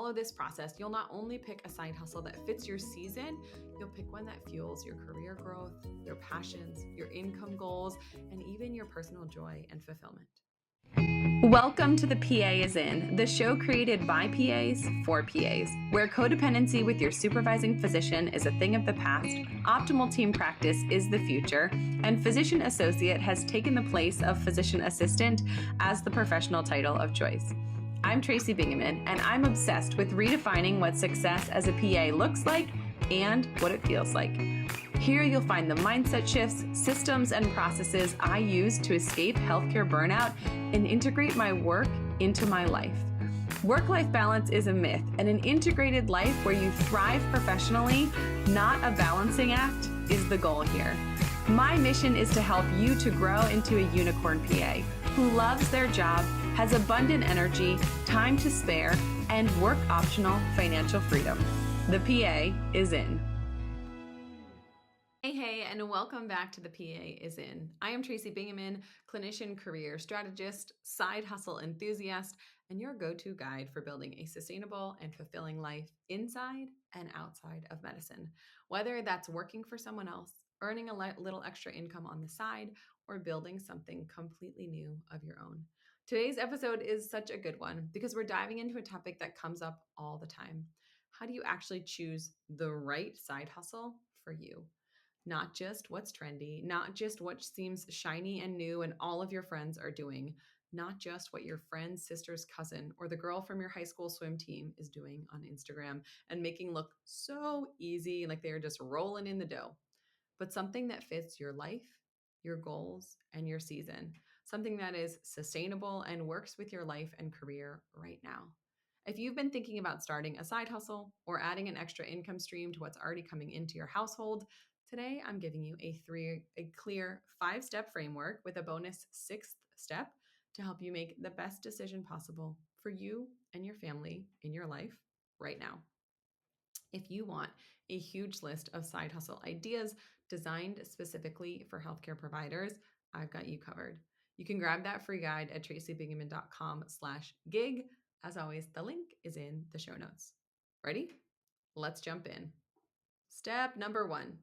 follow this process, you'll not only pick a side hustle that fits your season, you'll pick one that fuels your career growth, your passions, your income goals, and even your personal joy and fulfillment. Welcome to The PA is In, the show created by PAs for PAs, where codependency with your supervising physician is a thing of the past, optimal team practice is the future, and physician associate has taken the place of physician assistant as the professional title of choice. I'm Tracy Bingaman, and I'm obsessed with redefining what success as a PA looks like and what it feels like. Here you'll find the mindset shifts, systems, and processes I use to escape healthcare burnout and integrate my work into my life. Work-life balance is a myth, and an integrated life where you thrive professionally, not a balancing act, is the goal here. My mission is to help you to grow into a unicorn PA who loves their job, has abundant energy, time to spare, and work-optional financial freedom. The PA is in. Hey, and welcome back to The PA is In. I am Tracy Bingaman, clinician career strategist, side hustle enthusiast, and your go-to guide for building a sustainable and fulfilling life inside and outside of medicine. Whether that's working for someone else, earning a little extra income on the side, or building something completely new of your own. Today's episode is such a good one because we're diving into a topic that comes up all the time. How do you actually choose the right side hustle for you? Not just what's trendy, not just what seems shiny and new and all of your friends are doing, not just what your friend's sister's cousin or the girl from your high school swim team is doing on Instagram and making look so easy, like they're just rolling in the dough, but something that fits your life, your goals, and your season, something that is sustainable and works with your life and career right now. If you've been thinking about starting a side hustle or adding an extra income stream to what's already coming into your household, today I'm giving you a clear 5-step framework with a bonus 6th step to help you make the best decision possible for you and your family in your life right now. If you want a huge list of side hustle ideas designed specifically for healthcare providers, I've got you covered. You can grab that free guide at tracybingaman.com/gig. As always, the link is in the show notes. Ready? Let's jump in. Step number 1,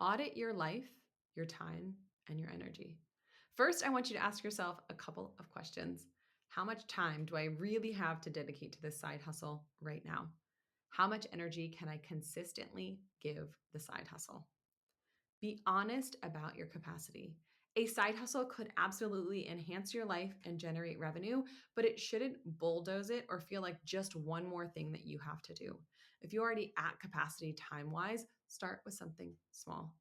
audit your life, your time, and your energy. First, I want you to ask yourself a couple of questions. How much time do I really have to dedicate to this side hustle right now? How much energy can I consistently give the side hustle? Be honest about your capacity. A side hustle could absolutely enhance your life and generate revenue, but it shouldn't bulldoze it or feel like just one more thing that you have to do. If you're already at capacity time-wise, start with something small.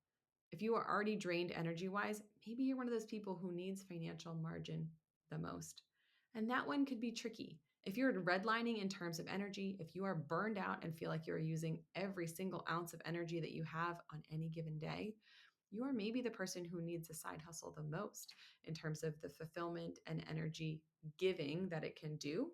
If you are already drained energy-wise, maybe you're one of those people who needs financial margin the most. And that one could be tricky. If you're redlining in terms of energy, if you are burned out and feel like you're using every single ounce of energy that you have on any given day, you are maybe the person who needs a side hustle the most in terms of the fulfillment and energy giving that it can do.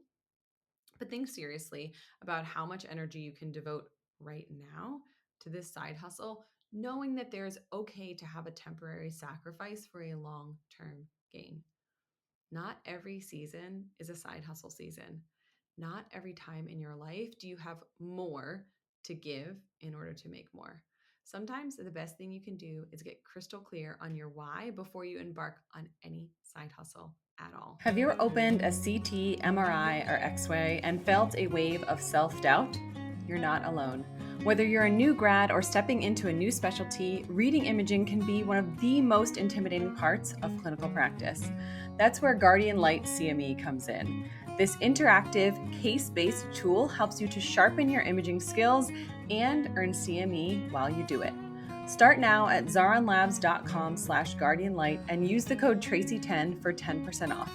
But think seriously about how much energy you can devote right now to this side hustle, knowing that there's okay to have a temporary sacrifice for a long-term gain. Not every season is a side hustle season. Not every time in your life do you have more to give in order to make more. Sometimes the best thing you can do is get crystal clear on your why before you embark on any side hustle at all. Have you ever opened a CT, MRI, or X-ray and felt a wave of self-doubt? You're not alone. Whether you're a new grad or stepping into a new specialty, reading imaging can be one of the most intimidating parts of clinical practice. That's where Guardian Light CME comes in. This interactive, case-based tool helps you to sharpen your imaging skills and earn CME while you do it. Start now at zaronlabs.com/guardianlight and use the code Tracy10 for 10% off.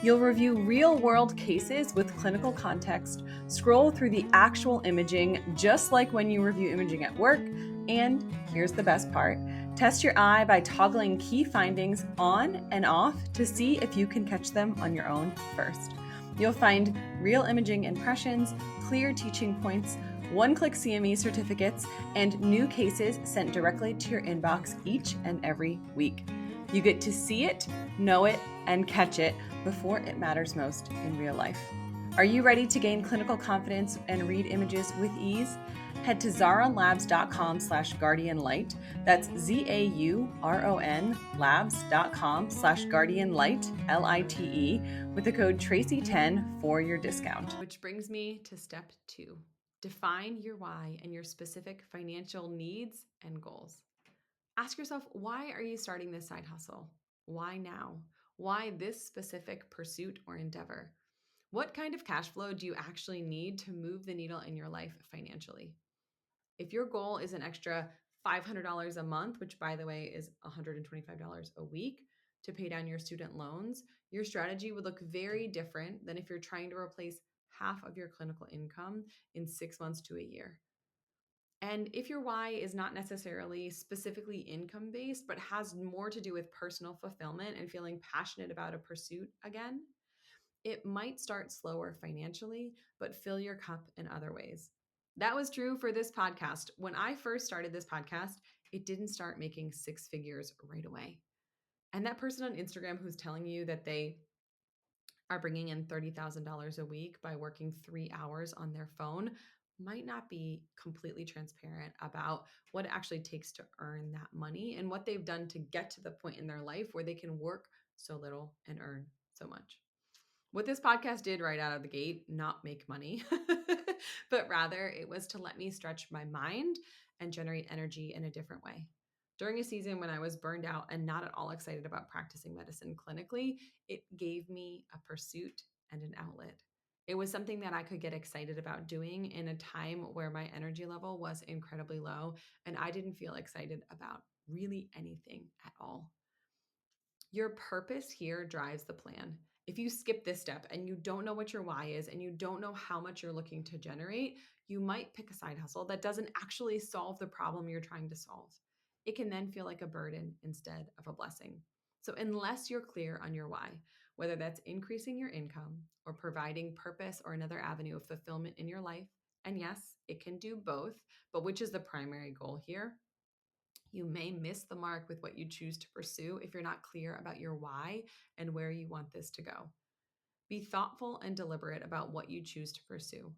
You'll review real-world cases with clinical context, scroll through the actual imaging just like when you review imaging at work, and here's the best part, test your eye by toggling key findings on and off to see if you can catch them on your own first. You'll find real imaging impressions, clear teaching points, one-click CME certificates, and new cases sent directly to your inbox each and every week. You get to see it, know it, and catch it before it matters most in real life. Are you ready to gain clinical confidence and read images with ease? Head to zaronlabs.com/guardianlight. That's ZAURON labs.com/guardianlight, LITE, with the code Tracy10 for your discount. Which brings me to step 2. Define your why and your specific financial needs and goals. Ask yourself, why are you starting this side hustle? Why now? Why this specific pursuit or endeavor? What kind of cash flow do you actually need to move the needle in your life financially? If your goal is an extra $500 a month, which by the way is $125 a week to pay down your student loans, your strategy would look very different than if you're trying to replace half of your clinical income in 6 months to a year. And if your why is not necessarily specifically income based, but has more to do with personal fulfillment and feeling passionate about a pursuit again, it might start slower financially, but fill your cup in other ways. That was true for this podcast. When I first started this podcast, it didn't start making 6 figures right away. And that person on Instagram who's telling you that they are bringing in $30,000 a week by working 3 hours on their phone might not be completely transparent about what it actually takes to earn that money and what they've done to get to the point in their life where they can work so little and earn so much. What this podcast did right out of the gate, not make money, but rather it was to let me stretch my mind and generate energy in a different way. During a season when I was burned out and not at all excited about practicing medicine clinically, it gave me a pursuit and an outlet. It was something that I could get excited about doing in a time where my energy level was incredibly low and I didn't feel excited about really anything at all. Your purpose here drives the plan. If you skip this step and you don't know what your why is and you don't know how much you're looking to generate, you might pick a side hustle that doesn't actually solve the problem you're trying to solve. It can then feel like a burden instead of a blessing. So, unless you're clear on your why, whether that's increasing your income or providing purpose or another avenue of fulfillment in your life, and yes, it can do both, but which is the primary goal here? You may miss the mark with what you choose to pursue if you're not clear about your why and where you want this to go. Be thoughtful and deliberate about what you choose to pursue.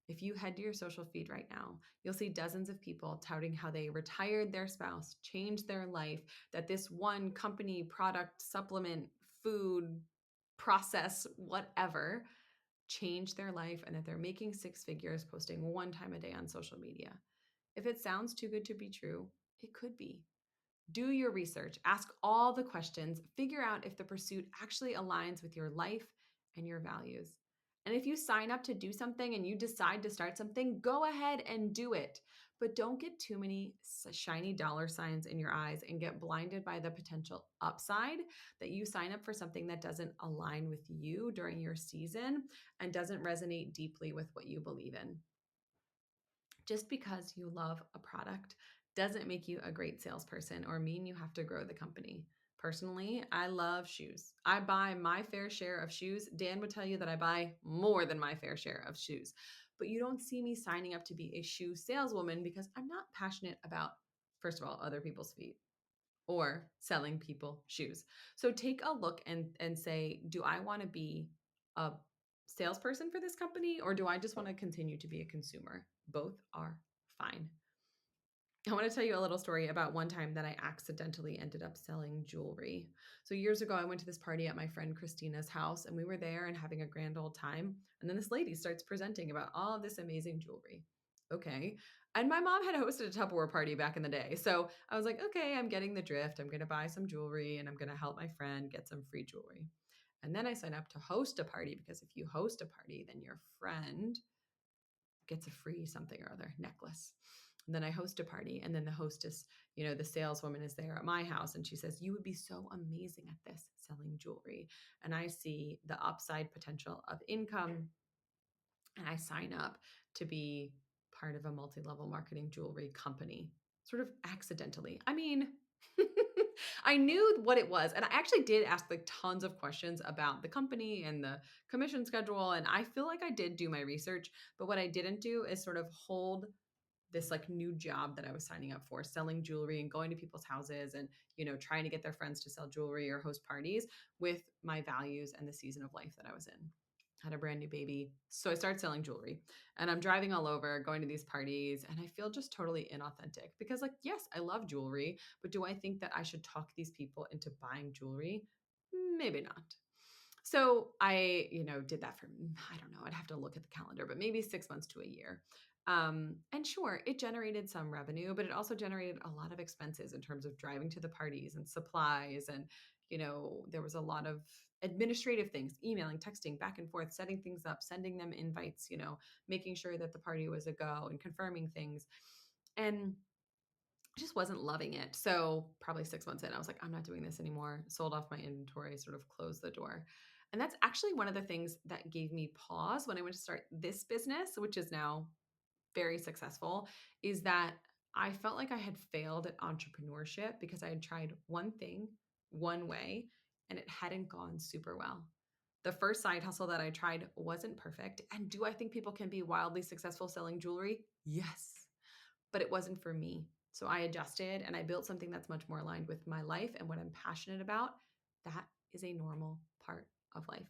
If you head to your social feed right now, you'll see dozens of people touting how they retired their spouse, changed their life, that this one company, product, supplement, food, process, whatever, changed their life and that they're making 6 figures posting one time a day on social media. If it sounds too good to be true, it could be. Do your research, ask all the questions, figure out if the pursuit actually aligns with your life and your values. And if you sign up to do something and you decide to start something, go ahead and do it. But don't get too many shiny dollar signs in your eyes and get blinded by the potential upside that you sign up for something that doesn't align with you during your season and doesn't resonate deeply with what you believe in. Just because you love a product doesn't make you a great salesperson or mean you have to grow the company. Personally, I love shoes. I buy my fair share of shoes. Dan would tell you that I buy more than my fair share of shoes. But you don't see me signing up to be a shoe saleswoman because I'm not passionate about, first of all, other people's feet or selling people shoes. So take a look and say, do I want to be a salesperson for this company or do I just want to continue to be a consumer? Both are fine. I want to tell you a little story about one time that I accidentally ended up selling jewelry. So years ago, I went to this party at my friend Christina's house and we were there and having a grand old time. And then this lady starts presenting about all of this amazing jewelry. Okay. And my mom had hosted a Tupperware party back in the day. So I was like, okay, I'm getting the drift. I'm going to buy some jewelry and I'm going to help my friend get some free jewelry. And then I signed up to host a party because if you host a party, then your friend gets a free something or other necklace. And then I host a party and then the hostess, the saleswoman is there at my house and she says, you would be so amazing at this selling jewelry. And I see the upside potential of income and I sign up to be part of a multi-level marketing jewelry company, sort of accidentally. I mean, I knew what it was. And I actually did ask like tons of questions about the company and the commission schedule. And I feel like I did do my research, but what I didn't do is sort of hold this like new job that I was signing up for, selling jewelry and going to people's houses and, trying to get their friends to sell jewelry or host parties with my values and the season of life that I was in. had a brand new baby. So I started selling jewelry and I'm driving all over, going to these parties, and I feel just totally inauthentic because, like, yes, I love jewelry, but do I think that I should talk these people into buying jewelry? Maybe not. So I, did that for, I don't know, I'd have to look at the calendar, but maybe 6 months to a year. And sure, it generated some revenue, but it also generated a lot of expenses in terms of driving to the parties and supplies. And, there was a lot of administrative things, emailing, texting, back and forth, setting things up, sending them invites, making sure that the party was a go and confirming things. And I just wasn't loving it. So probably 6 months in, I was like, I'm not doing this anymore. Sold off my inventory, sort of closed the door. And that's actually one of the things that gave me pause when I went to start this business, which is now very successful, is that I felt like I had failed at entrepreneurship because I had tried one thing, one way, and it hadn't gone super well. The first side hustle that I tried wasn't perfect. And do I think people can be wildly successful selling jewelry? Yes, but it wasn't for me. So I adjusted and I built something that's much more aligned with my life and what I'm passionate about. That is a normal part of life.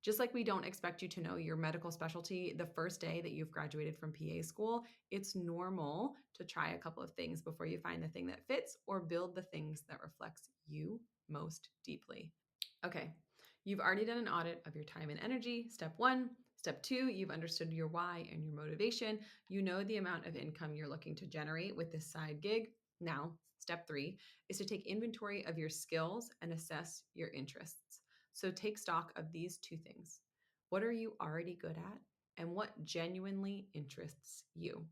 Just like we don't expect you to know your medical specialty the first day that you've graduated from PA school, it's normal to try a couple of things before you find the thing that fits or build the things that reflects you most deeply. Okay, you've already done an audit of your time and energy. Step one. Step two, you've understood your why and your motivation. You know the amount of income you're looking to generate with this side gig. Now, step three is to take inventory of your skills and assess your interests. So take stock of these two things. What are you already good at? And what genuinely interests you?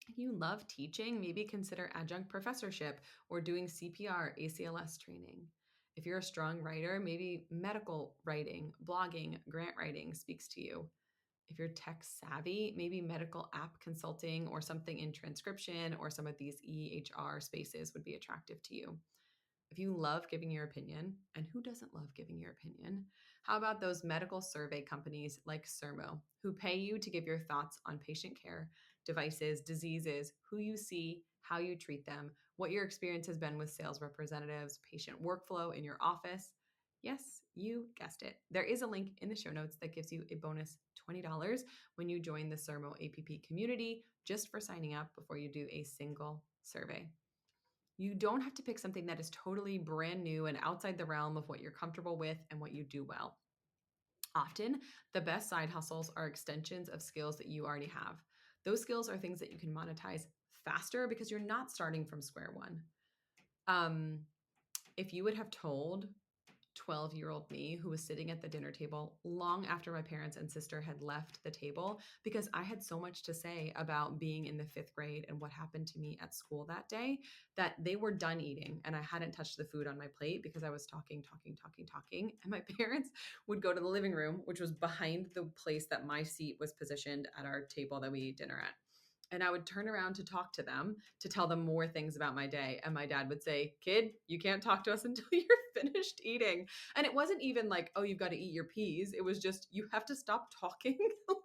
If you love teaching, maybe consider adjunct professorship or doing CPR, ACLS training. If you're a strong writer, maybe medical writing, blogging, grant writing speaks to you. If you're tech savvy, maybe medical app consulting or something in transcription or some of these EHR spaces would be attractive to you. If you love giving your opinion, and who doesn't love giving your opinion? How about those medical survey companies like Sermo, who pay you to give your thoughts on patient care, devices, diseases, who you see, how you treat them, what your experience has been with sales representatives, patient workflow in your office? Yes, you guessed it. There is a link in the show notes that gives you a bonus $20 when you join the Sermo APP community just for signing up before you do a single survey. You don't have to pick something that is totally brand new and outside the realm of what you're comfortable with and what you do well. Often, the best side hustles are extensions of skills that you already have. Those skills are things that you can monetize faster because you're not starting from square one. If you would have told 12-year-old me who was sitting at the dinner table long after my parents and sister had left the table because I had so much to say about being in the 5th grade and what happened to me at school that day, that they were done eating and I hadn't touched the food on my plate because I was talking. And my parents would go to the living room, which was behind the place that my seat was positioned at our table that we eat dinner at. And I would turn around to talk to them, to tell them more things about my day. And my dad would say, "Kid, you can't talk to us until you're finished eating." And it wasn't even like, "Oh, you've got to eat your peas." It was just, you have to stop talking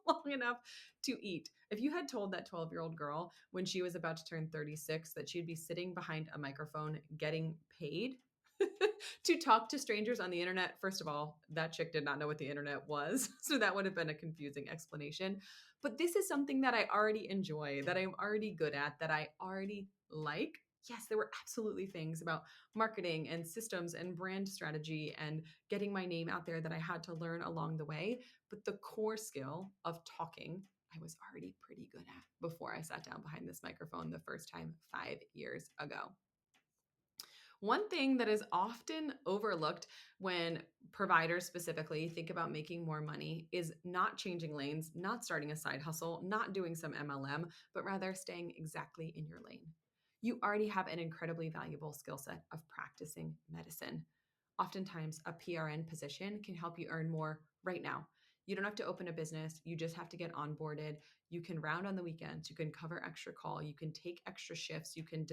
long enough to eat. If you had told that 12-year-old girl when she was about to turn 36 that she'd be sitting behind a microphone getting paid to talk to strangers on the internet, first of all, that chick did not know what the internet was. So that would have been a confusing explanation. But this is something that I already enjoy, that I'm already good at, that I already like. Yes, there were absolutely things about marketing and systems and brand strategy and getting my name out there that I had to learn along the way. But the core skill of talking, I was already pretty good at before I sat down behind this microphone the first time 5 years ago. One thing that is often overlooked when providers specifically think about making more money is not changing lanes, not starting a side hustle, not doing some MLM, but rather staying exactly in your lane. You already have an incredibly valuable skill set of practicing medicine. Oftentimes, a PRN position can help you earn more right now. You don't have to open a business. You just have to get onboarded. You can round on the weekends. You can cover extra call. You can take extra shifts. You can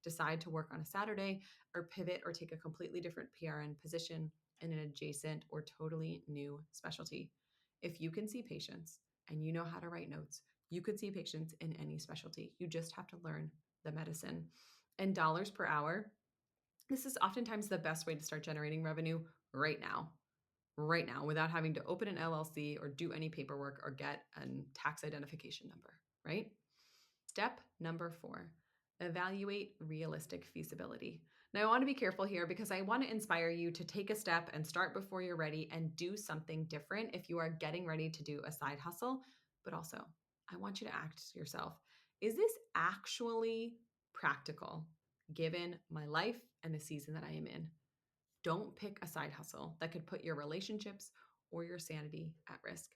decide to work on a Saturday or pivot or take a completely different PRN position in an adjacent or totally new specialty. If you can see patients and you know how to write notes, you could see patients in any specialty. You just have to learn the medicine. And dollars per hour, this is oftentimes the best way to start generating revenue right now. right now without having to open an LLC or do any paperwork or get a tax identification number, right? Step number 4, evaluate realistic feasibility. Now, I want to be careful here because I want to inspire you to take a step and start before you're ready and do something different if you are getting ready to do a side hustle. But also, I want you to ask yourself, is this actually practical given my life and the season that I am in? Don't pick a side hustle that could put your relationships or your sanity at risk.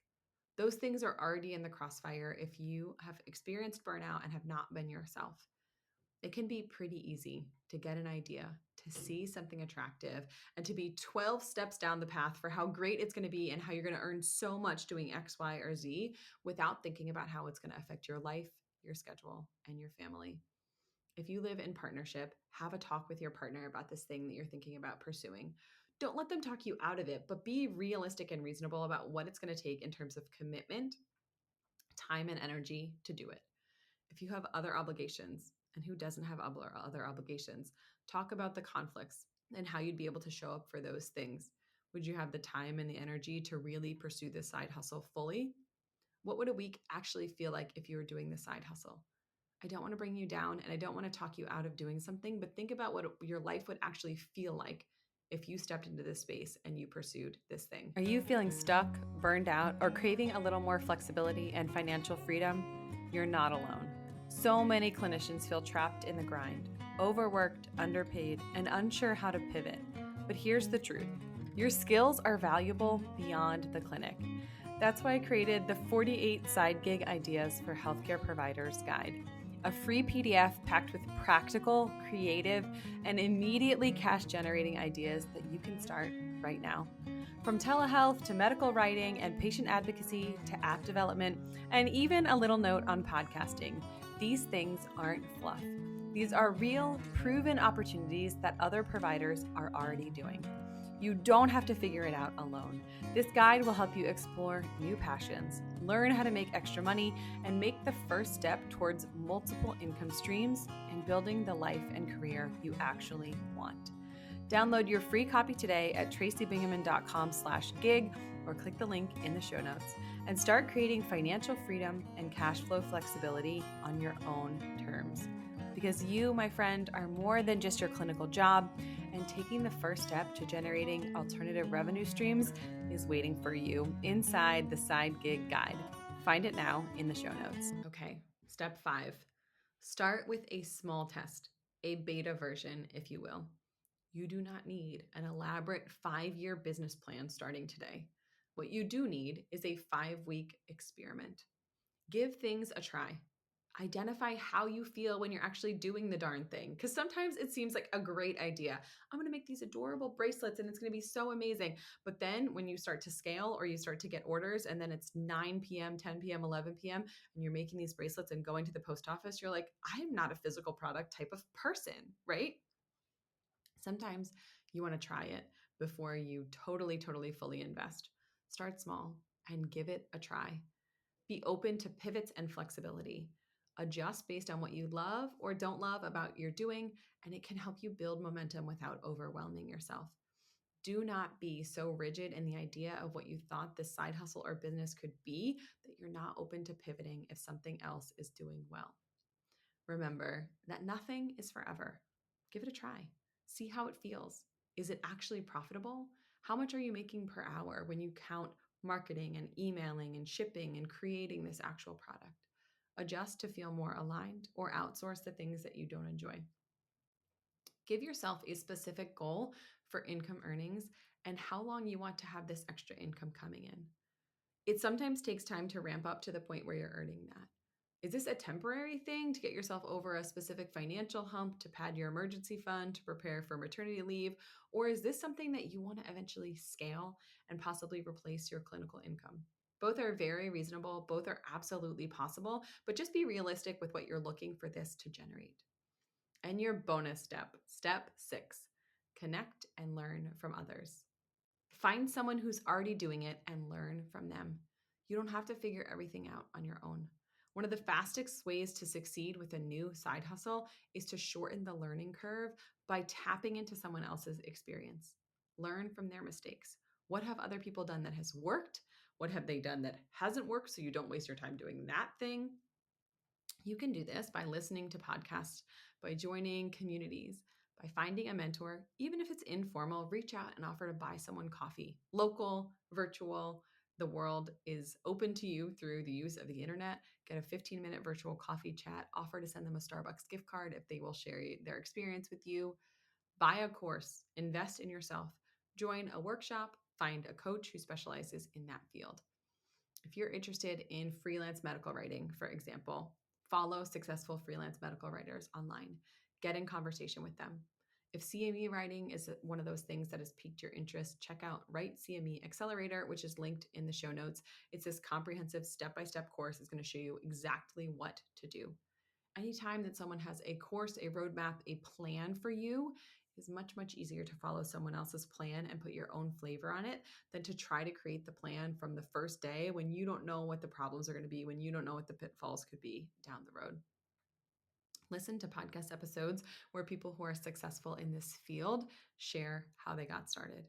Those things are already in the crossfire if you have experienced burnout and have not been yourself. It can be pretty easy to get an idea, to see something attractive, and to be 12 steps down the path for how great it's going to be and how you're going to earn so much doing X, Y, or Z without thinking about how it's going to affect your life, your schedule, and your family. If you live in partnership, have a talk with your partner about this thing that you're thinking about pursuing. Don't let them talk you out of it, but be realistic and reasonable about what it's going to take in terms of commitment, time, and energy to do it. If you have other obligations, and who doesn't have other obligations, talk about the conflicts and how you'd be able to show up for those things. Would you have the time and the energy to really pursue this side hustle fully? What would a week actually feel like if you were doing the side hustle? I don't want to bring you down and I don't want to talk you out of doing something, but think about what your life would actually feel like if you stepped into this space and you pursued this thing. Are you feeling stuck, burned out, or craving a little more flexibility and financial freedom? You're not alone. So many clinicians feel trapped in the grind, overworked, underpaid, and unsure how to pivot. But here's the truth. Your skills are valuable beyond the clinic. That's why I created the 48 Side Gig Ideas for Healthcare Providers guide, a free PDF packed with practical, creative, and immediately cash-generating ideas that you can start right now. From telehealth to medical writing and patient advocacy to app development, and even a little note on podcasting, these things aren't fluff. These are real, proven opportunities that other providers are already doing. You don't have to figure it out alone. This guide will help you explore new passions, learn how to make extra money, and make the first step towards multiple income streams and building the life and career you actually want. Download your free copy today at tracybingaman.com/gig or click the link in the show notes and start creating financial freedom and cash flow flexibility on your own terms. Because you, my friend, are more than just your clinical job, and taking the first step to generating alternative revenue streams is waiting for you inside the Side Gig Guide. Find it now in the show notes. Okay, step 5. Start with a small test, a beta version, if you will. You do not need an elaborate 5-year business plan starting today. What you do need is a 5-week experiment. Give things a try. Identify how you feel when you're actually doing the darn thing. Because sometimes it seems like a great idea. I'm going to make these adorable bracelets and it's going to be so amazing. But then when you start to scale or you start to get orders and then it's 9 p.m., 10 p.m., 11 p.m., and you're making these bracelets and going to the post office, you're like, I'm not a physical product type of person, right? Sometimes you want to try it before you totally, fully invest. Start small and give it a try. Be open to pivots and flexibility. Adjust based on what you love or don't love about your doing, and it can help you build momentum without overwhelming yourself. Do not be so rigid in the idea of what you thought this side hustle or business could be that you're not open to pivoting if something else is doing well. Remember that nothing is forever. Give it a try. See how it feels. Is it actually profitable? How much are you making per hour when you count marketing and emailing and shipping and creating this actual product? Adjust to feel more aligned or outsource the things that you don't enjoy. Give yourself a specific goal for income earnings and how long you want to have this extra income coming in. It sometimes takes time to ramp up to the point where you're earning that. Is this a temporary thing to get yourself over a specific financial hump, to pad your emergency fund, to prepare for maternity leave? Or is this something that you want to eventually scale and possibly replace your clinical income? Both are very reasonable. Both are absolutely possible, but just be realistic with what you're looking for this to generate. And your bonus step, step 6, connect and learn from others. Find someone who's already doing it and learn from them. You don't have to figure everything out on your own. One of the fastest ways to succeed with a new side hustle is to shorten the learning curve by tapping into someone else's experience. Learn from their mistakes. What have other people done that has worked? What have they done that hasn't worked so you don't waste your time doing that thing? You can do this by listening to podcasts, by joining communities, by finding a mentor. Even if it's informal, reach out and offer to buy someone coffee. Local, virtual, the world is open to you through the use of the internet. Get a 15-minute virtual coffee chat, offer to send them a Starbucks gift card if they will share their experience with you. Buy a course, invest in yourself, join a workshop, find a coach who specializes in that field. If you're interested in freelance medical writing, for example, follow successful freelance medical writers online. Get in conversation with them. If CME writing is one of those things that has piqued your interest, check out Write CME Accelerator, which is linked in the show notes. It's this comprehensive step-by-step course. It's going to show you exactly what to do. Anytime that someone has a course, a roadmap, a plan for you, is much, much easier to follow someone else's plan and put your own flavor on it than to try to create the plan from the first day when you don't know what the problems are going to be, when you don't know what the pitfalls could be down the road. Listen to podcast episodes where people who are successful in this field share how they got started.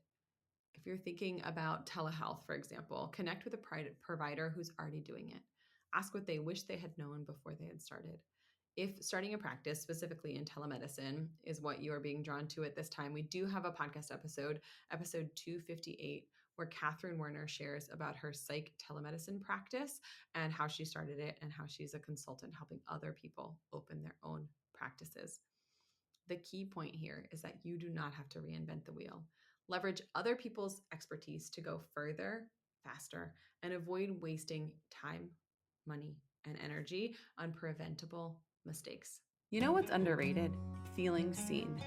If you're thinking about telehealth, for example, connect with a provider who's already doing it. Ask what they wish they had known before they had started. If starting a practice, specifically in telemedicine, is what you are being drawn to at this time, we do have a podcast episode 258, where Catherine Werner shares about her psych telemedicine practice and how she started it and how she's a consultant helping other people open their own practices. The key point here is that you do not have to reinvent the wheel. Leverage other people's expertise to go further, faster, and avoid wasting time, money, and energy on preventable mistakes. You know what's underrated? Feeling seen.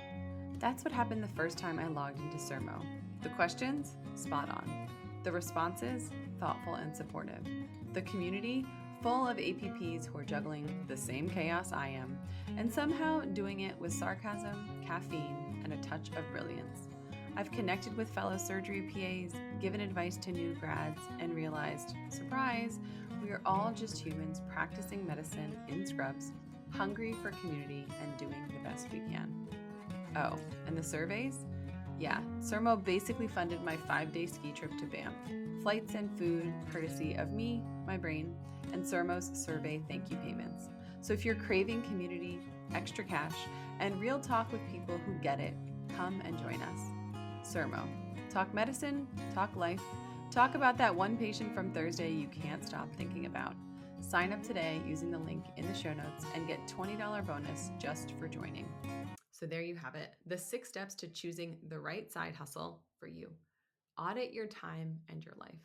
That's what happened the first time I logged into Sermo. The questions? Spot on. The responses? Thoughtful and supportive. The community? Full of APPs who are juggling the same chaos I am, and somehow doing it with sarcasm, caffeine, and a touch of brilliance. I've connected with fellow surgery PAs, given advice to new grads, and realized, surprise, we are all just humans practicing medicine in scrubs, hungry for community and doing the best we can. Oh, and the surveys? Yeah, Sermo basically funded my 5-day ski trip to Banff. Flights and food, courtesy of me, my brain, and Sermo's survey thank you payments. So if you're craving community, extra cash, and real talk with people who get it, come and join us. Sermo. Talk medicine, talk life, talk about that one patient from Thursday you can't stop thinking about. Sign up today using the link in the show notes and get $20 bonus just for joining. So there you have it, the 6 steps to choosing the right side hustle for you. Audit your time and your life.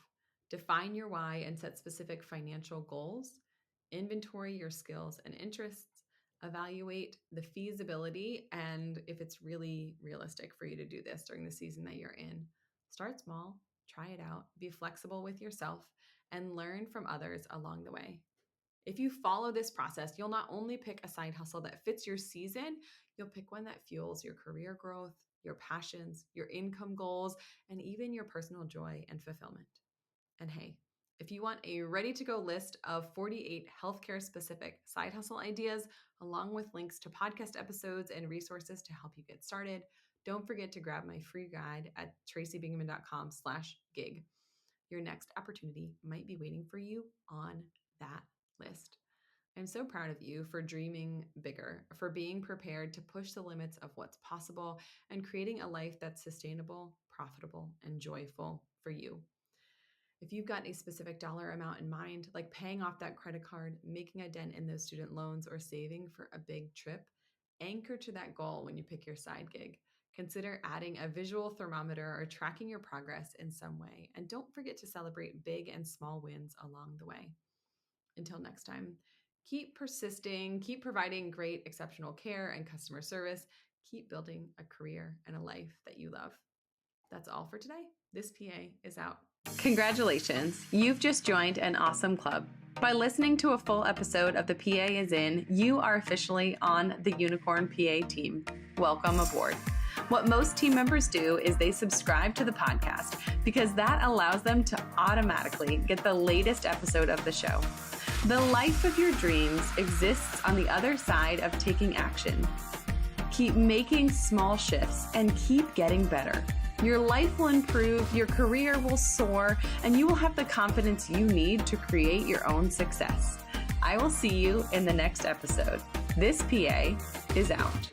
Define your why and set specific financial goals. Inventory your skills and interests. Evaluate the feasibility and if it's really realistic for you to do this during the season that you're in. Start small, try it out, be flexible with yourself, and learn from others along the way. If you follow this process, you'll not only pick a side hustle that fits your season, you'll pick one that fuels your career growth, your passions, your income goals, and even your personal joy and fulfillment. And hey, if you want a ready-to-go list of 48 healthcare-specific side hustle ideas, along with links to podcast episodes and resources to help you get started, don't forget to grab my free guide at tracybingaman.com/gig. Your next opportunity might be waiting for you on that list. I'm so proud of you for dreaming bigger, for being prepared to push the limits of what's possible and creating a life that's sustainable, profitable, and joyful for you. If you've got a specific dollar amount in mind, like paying off that credit card, making a dent in those student loans, or saving for a big trip, anchor to that goal when you pick your side gig. Consider adding a visual thermometer or tracking your progress in some way. And don't forget to celebrate big and small wins along the way. Until next time, keep persisting, keep providing great, exceptional care and customer service, keep building a career and a life that you love. That's all for today. This PA is out. Congratulations, you've just joined an awesome club. By listening to a full episode of The PA is In, you are officially on the Unicorn PA team. Welcome aboard. What most team members do is they subscribe to the podcast because that allows them to automatically get the latest episode of the show. The life of your dreams exists on the other side of taking action. Keep making small shifts and keep getting better. Your life will improve, your career will soar, and you will have the confidence you need to create your own success. I will see you in the next episode. This PA is out.